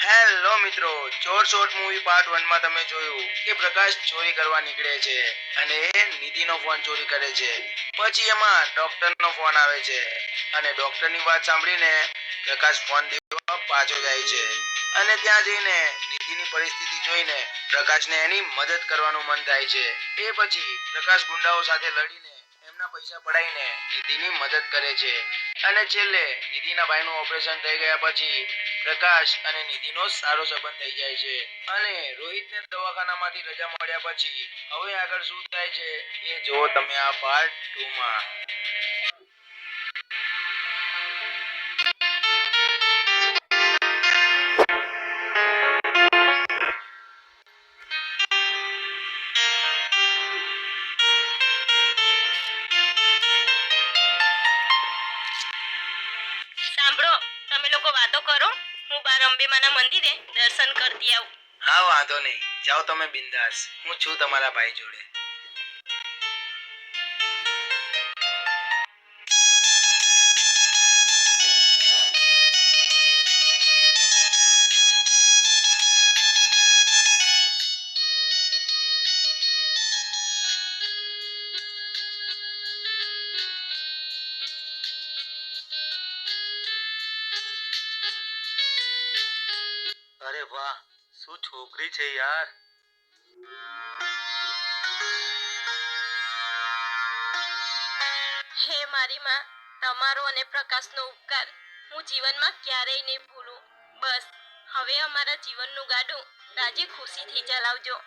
Hello મિત્રો, ચોર short movie part 1 માં તમે જોયું કે પ્રકાશ ચોરી કરવા નીકળે છે અને નિધિનો ફોન ચોરી કરે છે. પછી એમાં ડોક્ટરનો ફોન આવે છે અને ડોક્ટરની વાત સાંભળીને પ્રકાશ ફોન દેવા પાછો જાય છે અને ત્યાં જઈને નિધિની પરિસ્થિતિ જોઈને પ્રકાશને એની મદદ કરવાનું મન થાય છે. એ પછી પ્રકાશ ગુંડાઓ સાથે લડીને એમના પૈસા પડાઈને નિધિની મદદ કરે છે અને છેલ્લે નિધિના ભાઈનું ઓપરેશન થઈ ગયા પછી પ્રકાશ અને નિધિનો સારો સંબંધ થઈ જાય છે અને રોહિતને દવાખાનામાંથી રજા મળ્યા પછી હવે આગળ શું થાય છે એ જો તમે આ પાર્ટ 2 માં. સાંભળો, તમે લોકો વાતો કરો, હું બાર અંબેમાના મંદિરે દર્શન કરતી આવું. હા, વાંધો નહીં, જાઓ તમે બિંદાસ. હું છું તમારા ભાઈ જોડે. અરે વાહ, શું છોકરી છે યાર. હે મારી માં, તમારો અને પ્રકાશનો ઉપકાર હું જીવનમાં ક્યારેય નહીં ભૂલું. બસ હવે અમારા જીવનનું ગાડું રાજી ખુશીથી ચલાવજો.